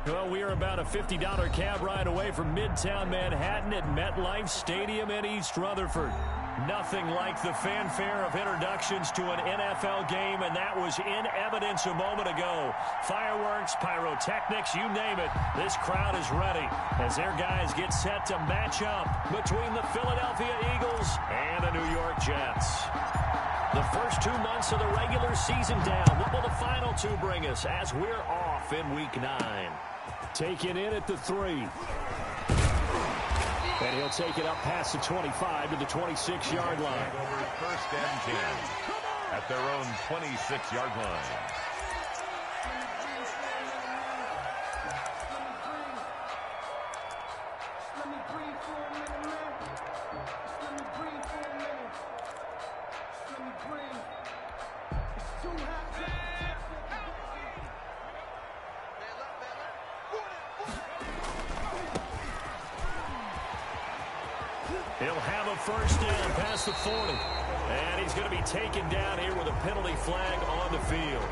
Well, we are about a $50 cab ride away from Midtown Manhattan at MetLife Stadium in East Rutherford. Nothing like the fanfare of introductions to an NFL game, and that was in evidence a moment ago. Fireworks, pyrotechnics, you name it. This crowd is ready as their guys get set to match up between the Philadelphia Eagles and the New York Jets. The first 2 months of the regular season down. What will the final two bring us as we're off in Week 9? Taken in at the 3. And he'll take it up past the 25 to the 26-yard line. Over first and 10 at their own 26-yard line. He'll have a first down past the 40. And he's going to be taken down here with a penalty flag on the field.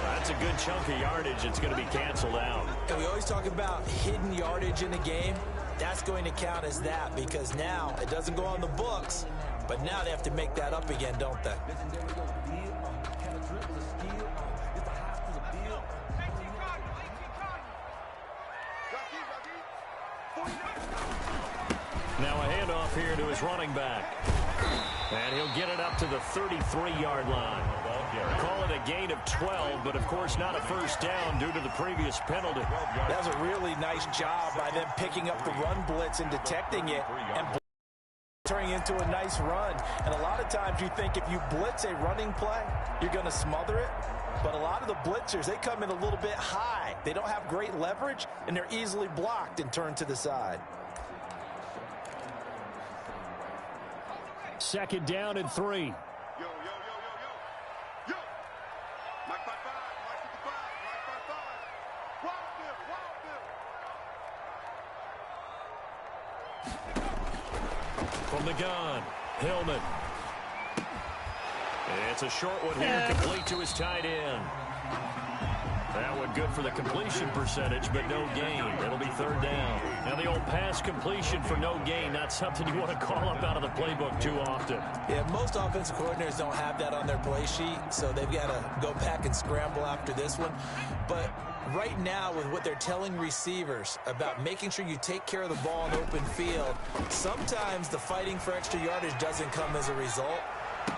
That's a good chunk of yardage. It's going to be canceled out. And we always talk about hidden yardage in the game. That's going to count as that because now it doesn't go on the books, but now they have to make that up again, don't they? Now a handoff here to his running back. And he'll get it up to the 33-yard line. Call it a gain of 12, but of course not a first down due to the previous penalty. That was a really nice job by them picking up the run blitz and detecting it and turning into a nice run. And a lot of times you think if you blitz a running play, you're going to smother it. But a lot of the blitzers, they come in a little bit high. They don't have great leverage, and they're easily blocked and turned to the side. Second down and 3. Yo. Mike 55, Mike 55, Mike 55. From the gun, Hillman. It's a short one here, complete to his tight end. That one good for the completion percentage, but no gain. It'll be third down. Now the old pass completion for no gain, not something you want to call up out of the playbook too often. Yeah, most offensive coordinators don't have that on their play sheet, so they've got to go back and scramble after this one. But right now, with what they're telling receivers about making sure you take care of the ball in open field, sometimes the fighting for extra yardage doesn't come as a result.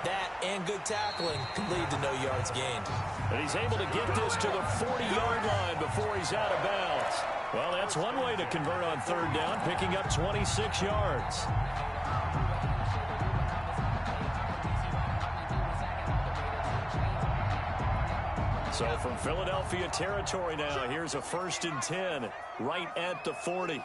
That and good tackling can lead to no yards gained. And he's able to get this to the 40-yard line before he's out of bounds. Well, that's one way to convert on third down, picking up 26 yards. So from Philadelphia territory now, here's a 1st and 10 right at the 40.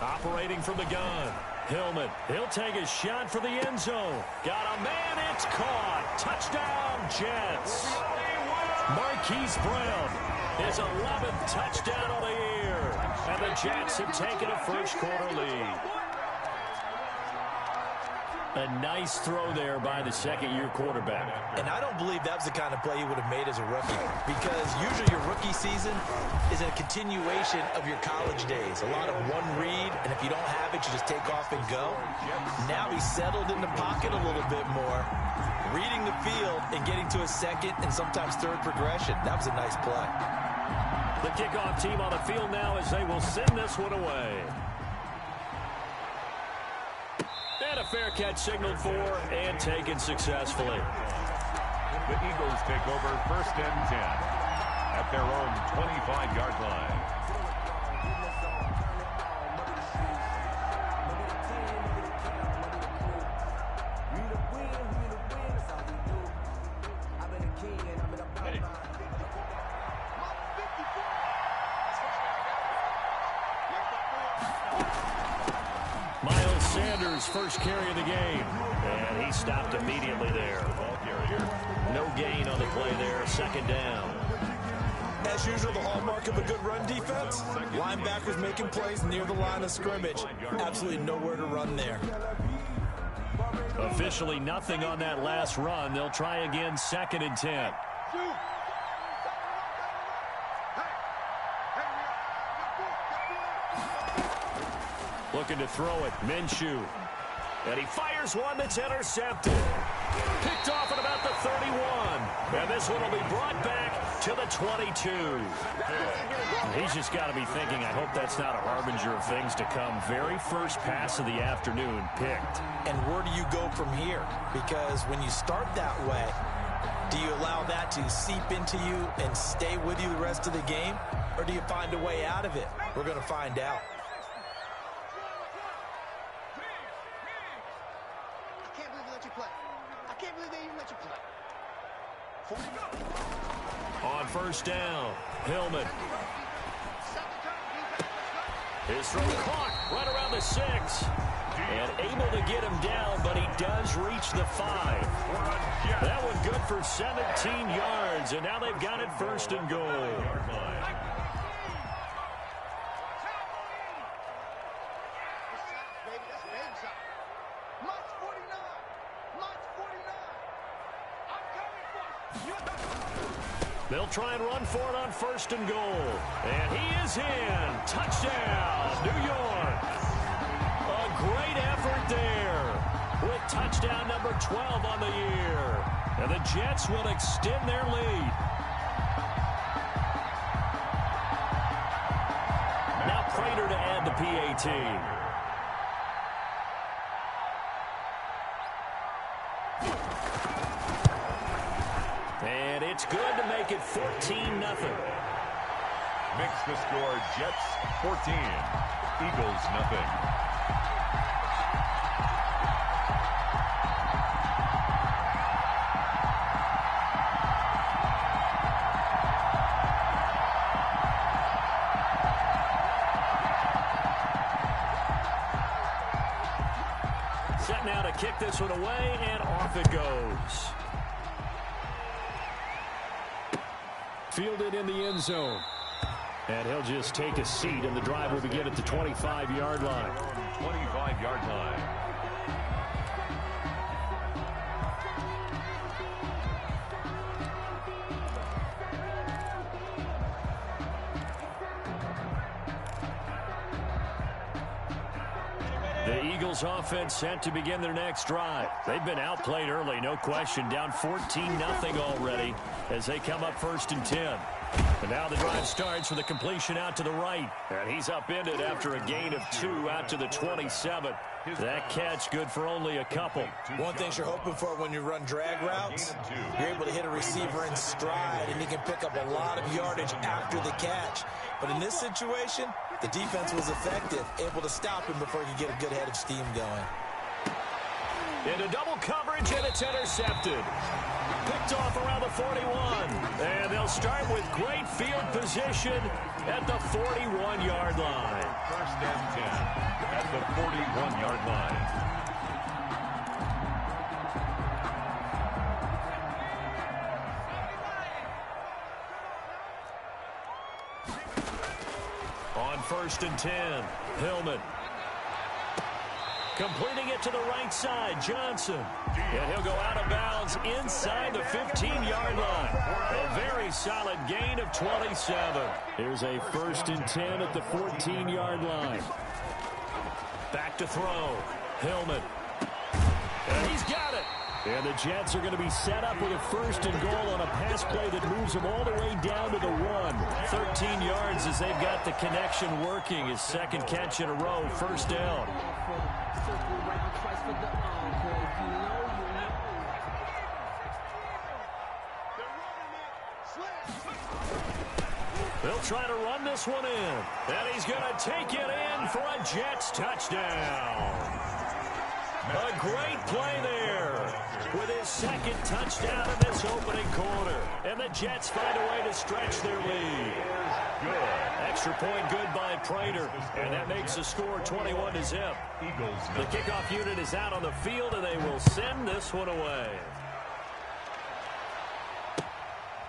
Operating from the gun, Hillman. He'll take a shot for the end zone. Got a man, it's caught. Touchdown, Jets. Marquise Brown, his 11th touchdown of the year. And the Jets have taken a first-quarter lead. A nice throw there by the second-year quarterback. And I don't believe that was the kind of play he would have made as a rookie, because usually your rookie season is a continuation of your college days. A lot of one read, and if you don't have it, you just take off and go. Now he's settled in the pocket a little bit more, reading the field and getting to a second and sometimes third progression. That was a nice play. The kickoff team on the field now as they will send this one away. And a fair catch signaled for and taken successfully. The Eagles take over 1st and 10 at their own 25-yard line. First carry of the game, and he stopped immediately there. No gain on the play there, second down. as usual, the hallmark of a good run defense. Linebackers making plays near the line of scrimmage. Absolutely nowhere to run there. Officially nothing on that last run. They'll try again, 2nd and 10. Looking to throw it, Minshew. And he fires one that's intercepted. Picked off at about the 31. And this one will be brought back to the 22. He's just got to be thinking, I hope that's not a harbinger of things to come. Very first pass of the afternoon picked. And where do you go from here? Because when you start that way, do you allow that to seep into you and stay with you the rest of the game? Or do you find a way out of it? We're going to find out. On first down, Hillman. His throw caught right around the 6. And able to get him down, but he does reach the 5. That one good for 17 yards, and now they've got it 1st and goal. They'll try and run for it on 1st and goal. And he is in. Touchdown, New York. A great effort there with touchdown number 12 on the year. And the Jets will extend their lead. Now Prater to add the PAT. And it's good to make it 14-0. Makes the score Jets 14, Eagles nothing. Set now to kick this one away, and off it goes. Fielded in the end zone. And he'll just take a seat, and the drive will begin at the 25-yard line. 25-yard line. The Eagles offense set to begin their next drive. They've been outplayed early, no question. Down 14-0 already as they come up 1st and 10. And now the drive starts with a completion out to the right. And he's upended after a gain of 2 out to the 27. That catch good for only a couple. One thing you're hoping for when you run drag routes, you're able to hit a receiver in stride, and he can pick up a lot of yardage after the catch. But in this situation, the defense was effective, able to stop him before he could get a good head of steam going. Into double coverage, and it's intercepted. Picked off around the 41. And they'll start with great field position at the 41-yard line. 1st and 10 at the 41-yard line. On 1st and 10, Hillman. Completing it to the right side, Johnson. And he'll go out of bounds inside the 15-yard line. A very solid gain of 27. Here's a 1st and 10 at the 14-yard line. Back to throw. Hillman. And he's got it. And the Jets are going to be set up with a 1st and goal on a pass play that moves them all the way down to the 1. 13 yards as they've got the connection working. His 2nd catch in a row, 1st down. They'll try to run this one in. And he's going to take it in for a Jets touchdown. A great play there with his 2nd touchdown in this opening quarter. And the Jets find a way to stretch their lead. Good. Extra point good by Prater. And that makes the score 21-0. The kickoff unit is out on the field, and they will send this one away.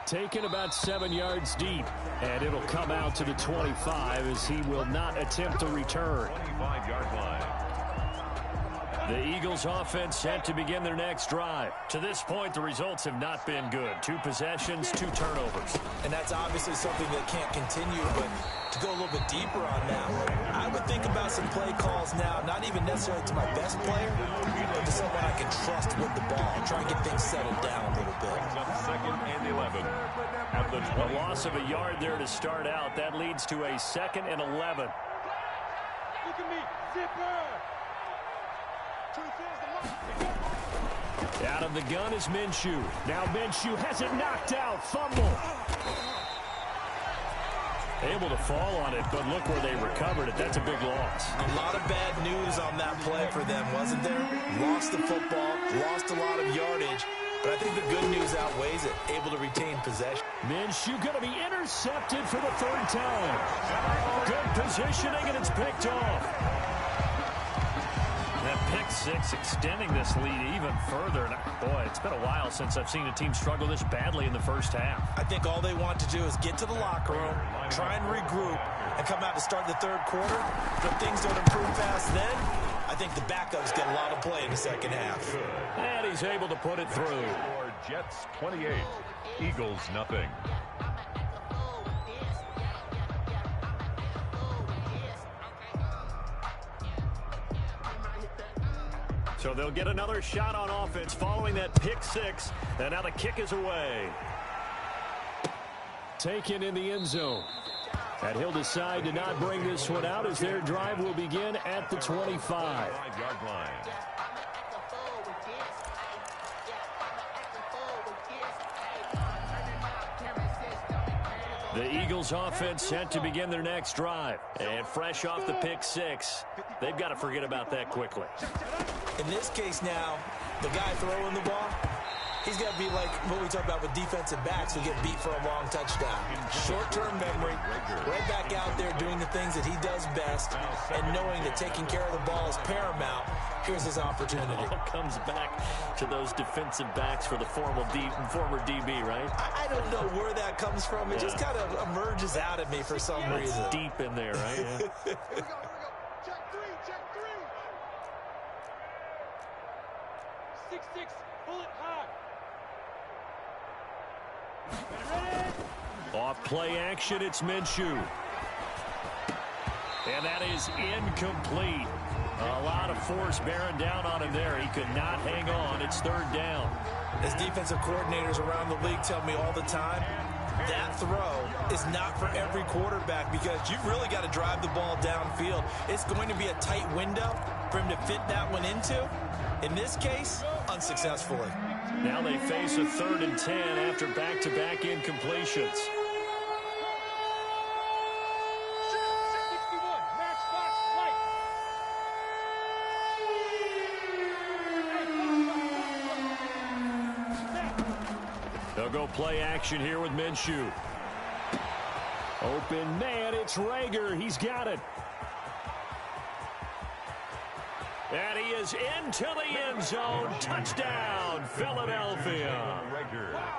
Taken about 7 yards deep, and it'll come out to the 25 as he will not attempt to return. 25-yard line. The Eagles offense set to begin their next drive. To this point, the results have not been good. 2 possessions, 2 turnovers. And that's obviously something that can't continue, but to go a little bit deeper on that, I would think about some play calls now, not even necessarily to my best player, but to someone I can trust with the ball. Try and get things settled down a little bit. Up 2nd and 11 at the 20. A loss of a yard there to start out. That leads to a 2nd and 11. Look at me, zipper. Out of the gun is Minshew. Now Minshew has it knocked out. Fumble. Able to fall on it, but look where they recovered it. That's a big loss. A lot of bad news on that play for them, wasn't there? Lost the football, lost a lot of yardage, but I think the good news outweighs it. Able to retain possession. Minshew going to be intercepted for the 3rd time. Good positioning, and it's picked off. That pick 6 extending this lead even further. And boy, it's been a while since I've seen a team struggle this badly in the first half. I think all they want to do is get to the locker room, try and regroup, and come out to start the 3rd quarter. If things don't improve fast then, I think the backups get a lot of play in the 2nd half. And he's able to put it through. For Jets 28, Eagles nothing. So they'll get another shot on offense following that pick 6. And now the kick is away. Taken in the end zone. And he'll decide to not bring this one out as their drive will begin at the 25. 5-yard line. The Eagles offense set to begin their next drive. And fresh off the pick 6, they've got to forget about that quickly. In this case now, the guy throwing the ball, he's got to be like what we talk about with defensive backs who get beat for a long touchdown. Short-term memory, right back out there doing the things that he does best, and knowing that taking care of the ball is paramount. Here's his opportunity. It all comes back to those defensive backs for the former DB, right? I don't know where that comes from. It just kind of emerges out of me for some reason. It's deep in there, right? Yeah. Here we go. Check 3, check 3. 6-6, pull it high. Off play action, it's Minshew. And that is incomplete. A lot of force bearing down on him there. He could not hang on. It's 3rd down. As defensive coordinators around the league tell me all the time, that throw is not for every quarterback because you've really got to drive the ball downfield. It's going to be a tight window for him to fit that one into. In this case, unsuccessfully. Now they face a 3rd and 10 after back-to-back incompletions. They'll go play action here with Minshew. Open man, it's Rager. He's got it. And he is into the end zone. Touchdown, Philadelphia.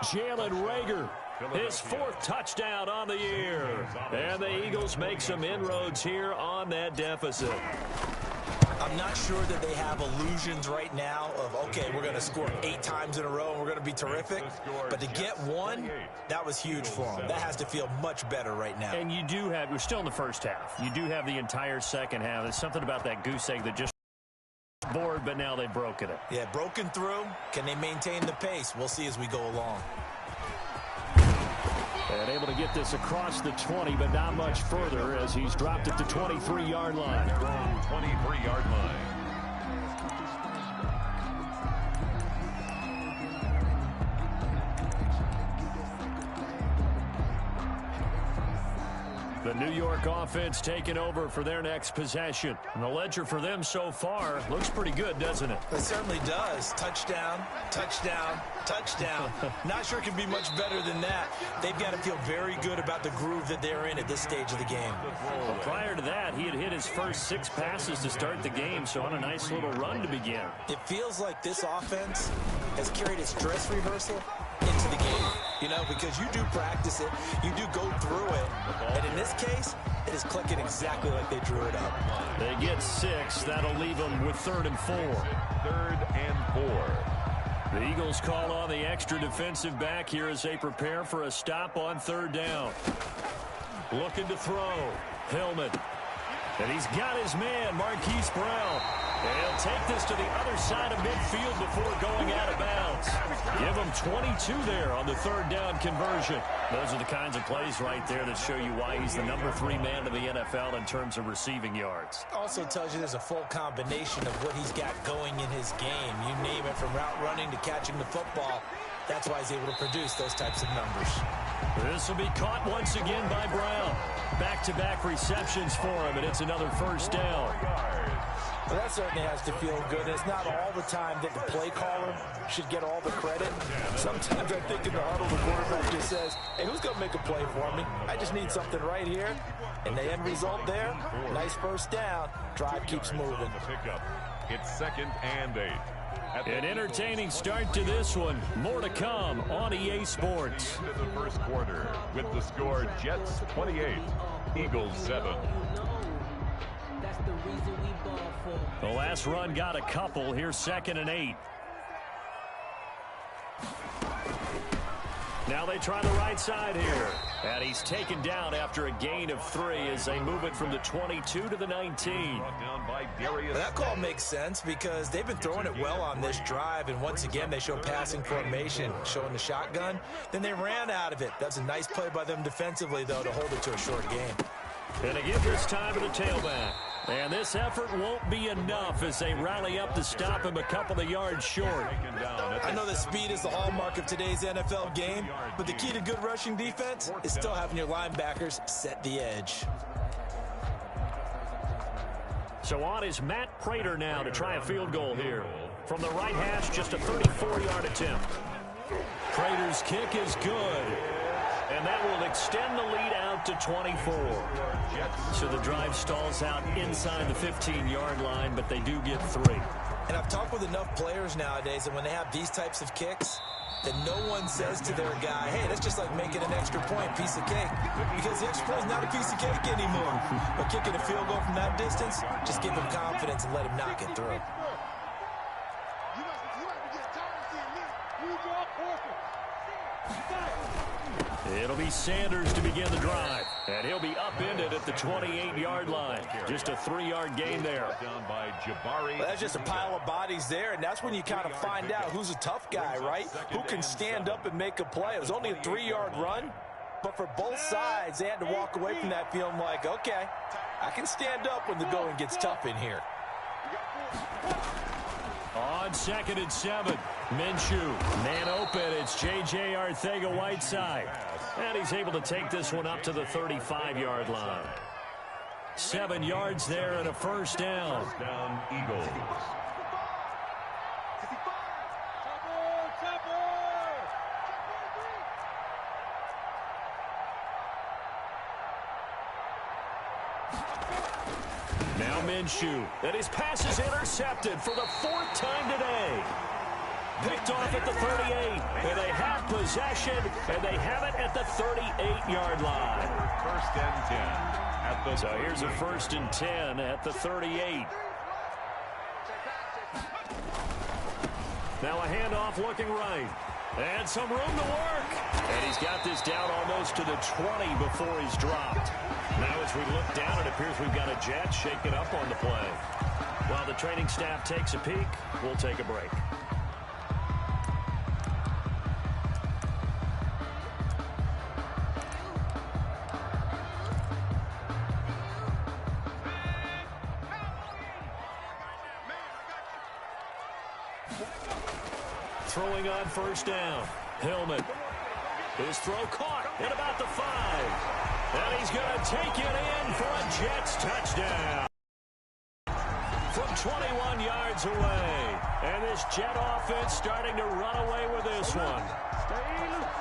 Jalen Rager, his 4th touchdown on the year. And the Eagles make some inroads here on that deficit. I'm not sure that they have illusions right now of, okay, we're going to score 8 times in a row and we're going to be terrific. But to get 1, that was huge for them. That has to feel much better right now. And you do have, we're still in the first half. You do have the entire second half. There's something about that goose egg that just bored, but now they've broken it. Yeah, broken through. Can they maintain the pace? We'll see as we go along. And able to get this across the 20, but not much further as he's dropped at the 23-yard line. 23-yard line. The New York offense taking over for their next possession. And the ledger for them so far looks pretty good, doesn't it? It certainly does. Touchdown, touchdown, touchdown. Not sure it can be much better than that. They've got to feel very good about the groove that they're in at this stage of the game. Well, prior to that, he had hit his first 6 passes to start the game, so on a nice little run to begin. It feels like this offense has carried its dress rehearsal into the game. You know, because you do practice it, you do go through it, and in this case, it is clicking exactly like they drew it up. They get 6. That'll leave them with 3rd and 4. 3rd and 4. The Eagles call on the extra defensive back here as they prepare for a stop on 3rd down. Looking to throw. Hillman. And he's got his man, Marquise Brown. And he'll take this to the other side of midfield before going out of bounds. Give him 22 there on the 3rd down conversion. Those are the kinds of plays right there that show you why he's the number 3 man to the NFL in terms of receiving yards. Also tells you there's a full combination of what he's got going in his game. You name it, from route running to catching the football. That's why he's able to produce those types of numbers. This will be caught once again by Brown. Back-to-back receptions for him, and it's another 1st down. Well, that certainly has to feel good. It's not all the time that the play caller should get all the credit. Sometimes I think in the huddle, the quarterback just says, hey, who's going to make a play for me? I just need something right here. And the end result there, nice 1st down. Drive keeps moving. It's 2nd and 8. An entertaining start to this one. More to come on EA Sports. Into the 1st quarter with the score Jets 28, Eagles 7. The last run got a couple. Here's 2nd and 8. Now they try the right side here. And he's taken down after a gain of 3 as they move it from the 22 to the 19. That call makes sense because they've been throwing it well on this drive, and once again they show passing formation, showing the shotgun. Then they ran out of it. That's a nice play by them defensively, though, to hold it to a short game. And they give this time to the tailback. And this effort won't be enough as they rally up to stop him a couple of yards short. I know that speed is the hallmark of today's NFL game, but the key to good rushing defense is still having your linebackers set the edge. So on is Matt Prater now to try a field goal here. From the right hash, just a 34-yard attempt. Prater's kick is good. And that will extend the lead out to 24. So the drive stalls out inside the 15-yard line, but they do get 3. And I've talked with enough players nowadays that when they have these types of kicks, that no one says to their guy, hey, that's just like making an extra point, piece of cake. Because the extra point is not a piece of cake anymore. But kicking a field goal from that distance, just give him confidence and let him knock it through. It'll be Sanders to begin the drive. And he'll be upended at the 28-yard line. Just a 3-yard gain there. Down by Jabari. Well, that's just a pile of bodies there, and that's when you kind of find out who's a tough guy, right? Who can stand up and make a play. It was only a 3-yard run, but for both sides, they had to walk away from that feeling like, okay, I can stand up when the going gets tough in here. On 2nd and 7, Minshew, man open, it's J.J. Arcega-Whiteside. And he's able to take this one up to the 35-yard line. 7 yards there and a 1st down. First down, Eagles. Now Minshew, and his pass is intercepted for the 4th time today. Picked off at the 38, and they have possession, and they have it at the 38-yard line. 1st and 10 at the So here's a 1st and 10 at the 38. Now a handoff looking right. And some room to work. And he's got this down almost to the 20 before he's dropped. Now as we look down, it appears we've got a Jet shaking up on the play. While the training staff takes a peek, we'll take a break. Throwing on 1st down. Hillman. His throw caught at about the 5. And he's going to take it in for a Jets touchdown. From 21 yards away. And this Jet offense starting to run away with this one.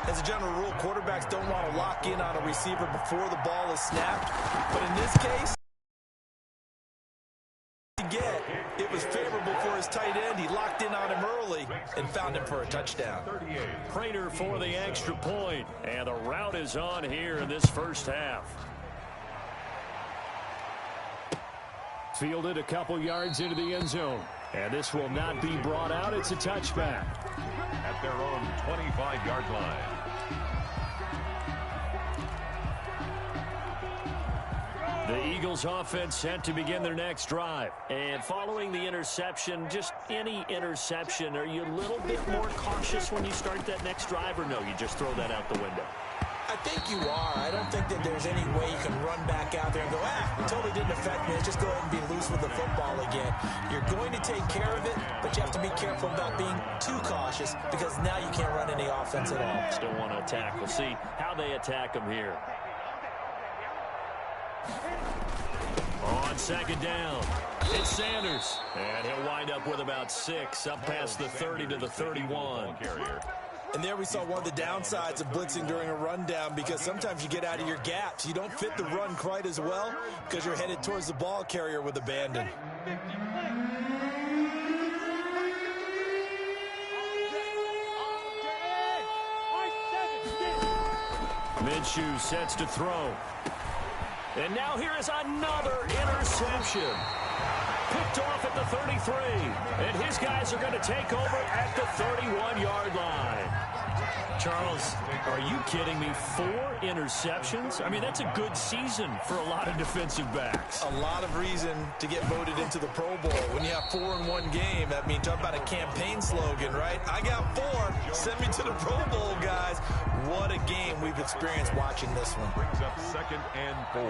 As a general rule, quarterbacks don't want to lock in on a receiver before the ball is snapped. But in this case, it was favorable for his tight end. He locked in on him early, and found him for a touchdown. Prater for the extra point, and the route is on here in this first half. Fielded a couple yards into the end zone, and this will not be brought out. It's a touchback. At their own 25-yard line. The Eagles offense set to begin their next drive. And following the interception, just any interception, are you a little bit more cautious when you start that next drive, or no, you just throw that out the window? I think you are. I don't think that there's any way you can run back out there and go, it totally didn't affect me. Let's just go ahead and be loose with the football again. You're going to take care of it, but you have to be careful about being too cautious because now you can't run any offense at all. Still want to attack. We'll see how they attack them here. On second down, it's Sanders. And he'll wind up with about 6, up past the 30 to the 31. And there we saw one of the downsides of blitzing during a rundown because sometimes you get out of your gaps. You don't fit the run quite as well because you're headed towards the ball carrier with abandon. Minshew sets to throw. And now here is another interception. Picked off at the 33. And his guys are going to take over at the 31-yard line. Charles, are you kidding me? 4 interceptions? I mean, that's a good season for a lot of defensive backs. A lot of reason to get voted into the Pro Bowl. When you have 4 in one game, that means talk about a campaign slogan, right? I got 4. Send me to the Pro Bowl, guys. What a game we've experienced watching this one. Brings up 2nd and 4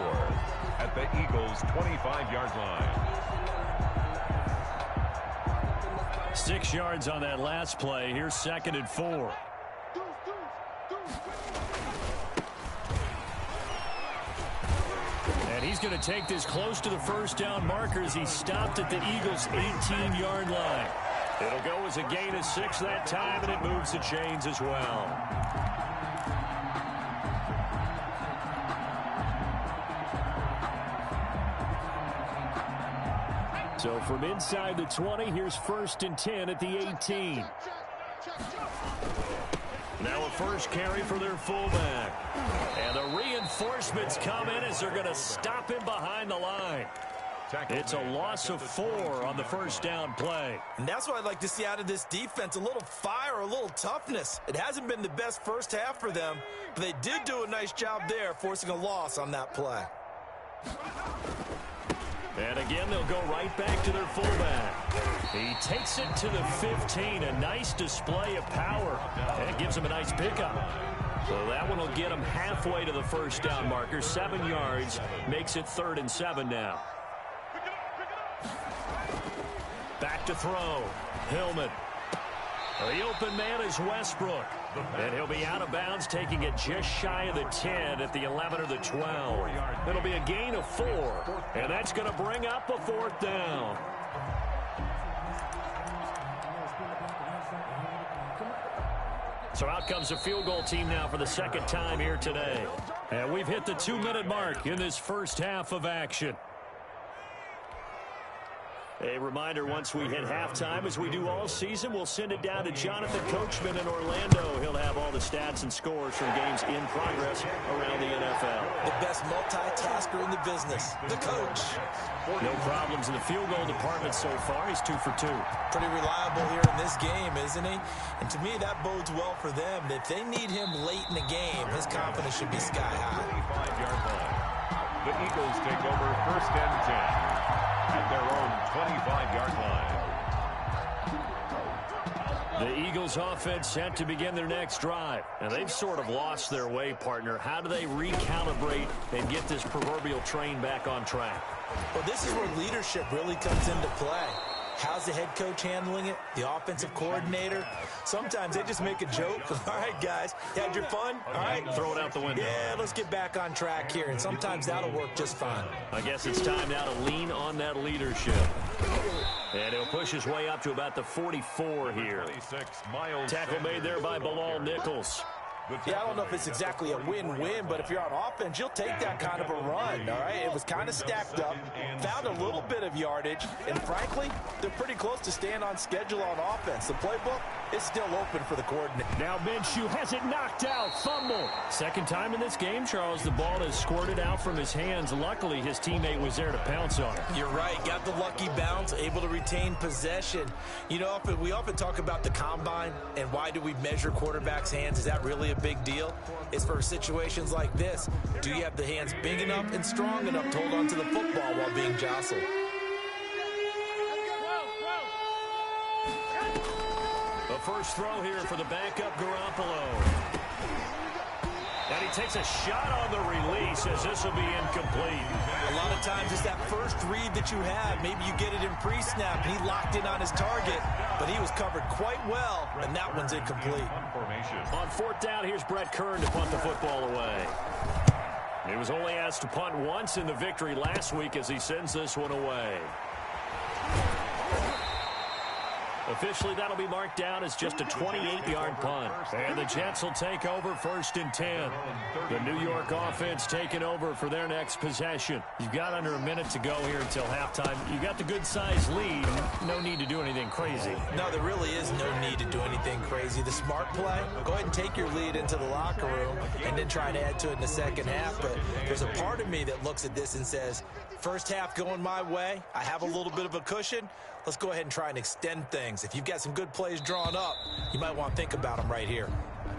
at the Eagles' 25-yard line. 6 yards on that last play. Here's 2nd and 4. And he's going to take this close to the first down marker as he stopped at the Eagles' 18-yard line. It'll go as a gain of 6 that time, and it moves the chains as well. So from inside the 20, here's 1st and 10 at the 18. Now a first carry for their fullback. And the reinforcements come in as they're going to stop him behind the line. It's a loss of 4 on the first down play. And that's what I'd like to see out of this defense, a little fire, a little toughness. It hasn't been the best first half for them, but they did do a nice job there, forcing a loss on that play. And again, they'll go right back to their fullback. He takes it to the 15. A nice display of power. And it gives him a nice pickup. So that one will get him halfway to the first down marker. 7 yards. Makes it 3rd and 7 now. Back to throw. Hillman. The open man is Westbrook. And he'll be out of bounds, taking it just shy of the 10 at the 11 or the 12. It'll be a gain of 4. And that's going to bring up a 4th down. So out comes the field goal team now for the 2nd time here today. And we've hit the 2-minute mark in this first half of action. A reminder, once we hit halftime, as we do all season, we'll send it down to Jonathan Coachman in Orlando. He'll have all the stats and scores from games in progress around the NFL. The best multitasker in the business, the coach. No problems in the field goal department so far. He's 2 for 2. Pretty reliable here in this game, isn't he? And to me, that bodes well for them. If they need him late in the game, his confidence should be sky high. 25-yard line. The Eagles take over 1st and 10. At their own 25-yard line. The Eagles offense set to begin their next drive. And they've sort of lost their way, partner. How do they recalibrate and get this proverbial train back on track? Well, this is where leadership really comes into play. How's the head coach handling it? The offensive coordinator? Sometimes they just make a joke. All right, guys, you had your fun? All right. Throw it out the window. Yeah, let's get back on track here. And sometimes that'll work just fine. I guess it's time now to lean on that leadership. And he'll push his way up to about the 44 here. Tackle made there by Bilal Nichols. Yeah, I don't know if it's exactly a win-win, but if you're on offense, you'll take that kind of a run, all right? It was kind of stacked up, found a little bit of yardage, and frankly, they're pretty close to staying on schedule on offense. The playbook is still open for the coordinator. Now Minshew has it knocked out. Fumble. Second time in this game, Charles, the ball has squirted out from his hands. Luckily, his teammate was there to pounce on it. You're right. Got the lucky bounce, able to retain possession. You know, we often talk about the combine and why do we measure quarterbacks' hands. Is that really a big deal? It's for situations like this. Do you have the hands big enough and strong enough to hold on to the football while being jostled? The first throw here for the backup Garoppolo. And he takes a shot on the release as this will be incomplete. A lot of times it's that first read that you have. Maybe you get it in pre-snap and he locked in on his target, but he was covered quite well, and that one's incomplete. On fourth down, here's Brett Kern to punt the football away. He was only asked to punt once in the victory last week as he sends this one away. Officially, that'll be marked down as just a 28-yard punt. And the Jets will take over 1st and 10. The New York offense taking over for their next possession. You've got under a minute to go here until halftime. You've got the good-sized lead. No need to do anything crazy. No, there really is no need to do anything crazy. The smart play, go ahead and take your lead into the locker room and then try to add to it in the second half. But there's a part of me that looks at this and says, first half going my way, I have a little bit of a cushion. Let's go ahead and try and extend things. If you've got some good plays drawn up, you might want to think about them right here.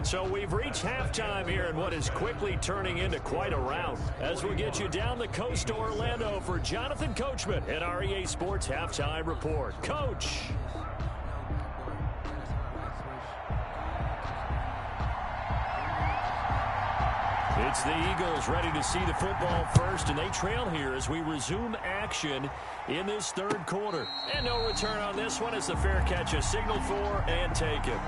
So we've reached halftime here in what is quickly turning into quite a rout. As we get you down the coast to Orlando for Jonathan Coachman at our EA Sports Halftime Report. Coach. It's the Eagles ready to see the football first, and they trail here as we resume action in this third quarter. And no return on this one as the fair catch is signaled for and taken.